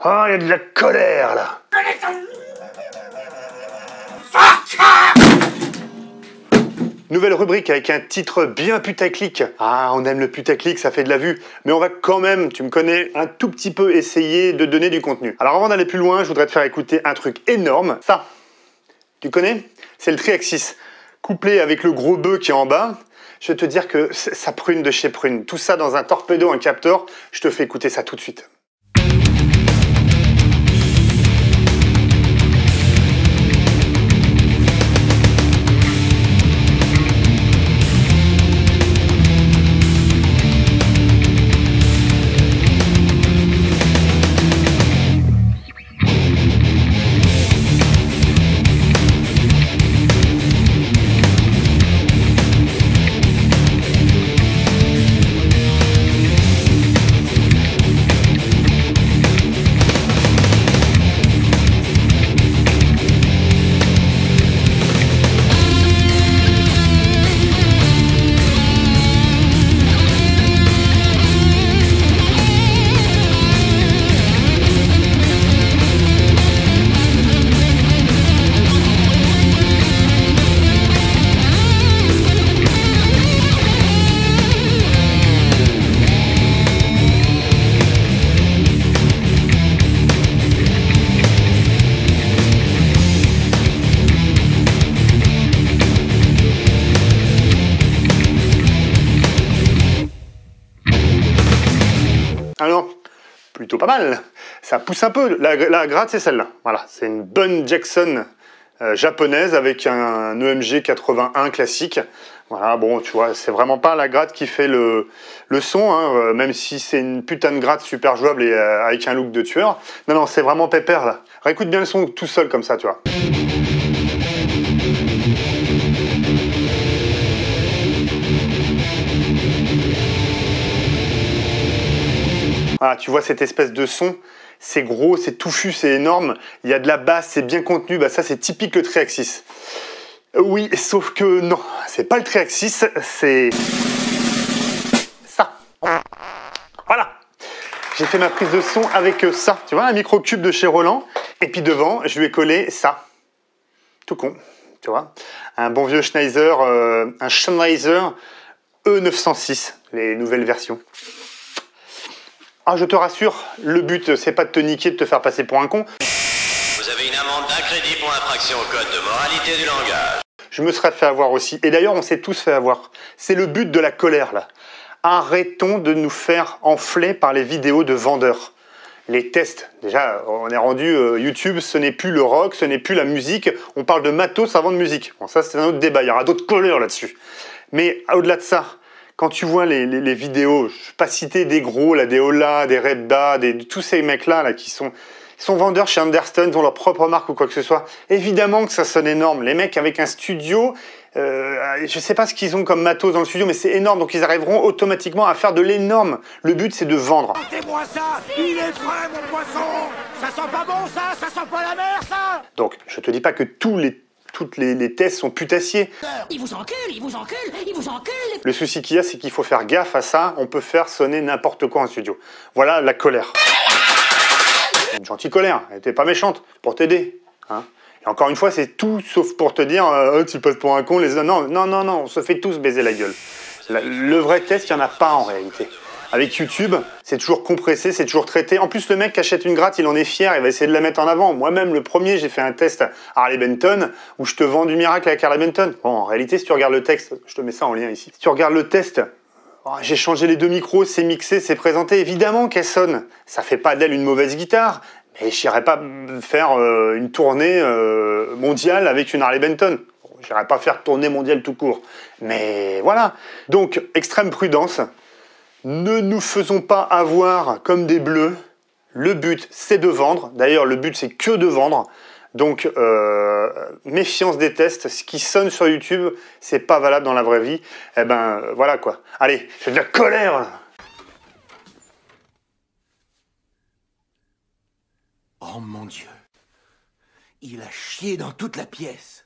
Oh, il y a de la colère, là. Nouvelle rubrique avec un titre bien putaclic. Ah, on aime le putaclic, ça fait de la vue. Mais on va quand même, tu me connais, un tout petit peu essayer de donner du contenu. Alors avant d'aller plus loin, je voudrais te faire écouter un truc énorme. Ça, tu connais? C'est le Triaxis. Couplé avec le gros bœuf qui est en bas, je vais te dire que ça prune de chez prune. Tout ça dans un torpedo, un capteur. Je te fais écouter ça tout de suite. Alors, plutôt pas mal. Ça pousse un peu. La gratte, c'est celle-là. Voilà, c'est une bonne Jackson japonaise avec un EMG 81 classique. Voilà, bon, tu vois, c'est vraiment pas la gratte qui fait le son, hein, même si c'est une putain de gratte super jouable et avec un look de tueur. Non, non, c'est vraiment pépère, là. Réécoute bien le son tout seul comme ça, tu vois. Voilà, tu vois cette espèce de son, c'est gros, c'est touffu, c'est énorme, il y a de la basse, c'est bien contenu, bah ça c'est typique le Triaxis. Oui, sauf que non, c'est pas le Triaxis, c'est ça. Voilà, j'ai fait ma prise de son avec ça, tu vois, un micro-cube de chez Roland, et puis devant, je lui ai collé ça. Tout con, tu vois, un bon vieux Schneider, un Schneider E906, les nouvelles versions. Ah, je te rassure, le but, c'est pas de te niquer, de te faire passer pour un con. Vous avez une amende d'un crédit pour infraction au code de moralité du langage. Je me serais fait avoir aussi. Et d'ailleurs, on s'est tous fait avoir. C'est le but de la colère, là. Arrêtons de nous faire enfler par les vidéos de vendeurs. Les tests, déjà, on est rendu YouTube, ce n'est plus le rock, ce n'est plus la musique. On parle de matos avant de musique. Bon, ça, c'est un autre débat. Il y aura d'autres colères là-dessus. Mais au-delà de ça, quand tu vois les vidéos, je ne vais pas citer des gros, là, des Ola, des Redda, tous ces mecs-là là, qui sont vendeurs chez Anderson, ils ont leur propre marque ou quoi que ce soit. Évidemment que ça sonne énorme. Les mecs avec un studio, je ne sais pas ce qu'ils ont comme matos dans le studio, mais c'est énorme. Donc ils arriveront automatiquement à faire de l'énorme. Le but, c'est de vendre. Sentez-moi ça, il est frais mon poisson. Ça sent pas bon ça sent pas la mer ça. Donc je te dis pas que toutes les tests sont putassiers. Il vous encule, il vous encule, il vous encule. Le souci qu'il y a, c'est qu'il faut faire gaffe à ça. On peut faire sonner n'importe quoi en studio. Voilà la colère. Une gentille colère, elle était pas méchante, pour t'aider. Hein. Et encore une fois, c'est tout sauf pour te dire tu passes pour un con, les... Non, non, non, non, on se fait tous baiser la gueule. Le vrai test, il n'y en a pas en réalité. Avec YouTube, c'est toujours compressé, c'est toujours traité. En plus, le mec qui achète une gratte, il en est fier, il va essayer de la mettre en avant. Moi-même, le premier, j'ai fait un test Harley Benton où je te vends du miracle avec Harley Benton. Bon, en réalité, si tu regardes le texte, je te mets ça en lien ici. Si tu regardes le test, j'ai changé les deux micros, c'est mixé, c'est présenté. Évidemment qu'elle sonne. Ça fait pas d'elle une mauvaise guitare, mais je n'irais pas faire une tournée mondiale avec une Harley Benton. Je n'irais pas faire tournée mondiale tout court. Mais voilà. Donc, extrême prudence. Ne nous faisons pas avoir comme des bleus. Le but, c'est de vendre. D'ailleurs, le but, c'est que de vendre. Donc, méfiance des tests. Ce qui sonne sur YouTube, c'est pas valable dans la vraie vie. Eh ben, voilà quoi. Allez, j'ai de la colère là. Oh mon Dieu, il a chié dans toute la pièce.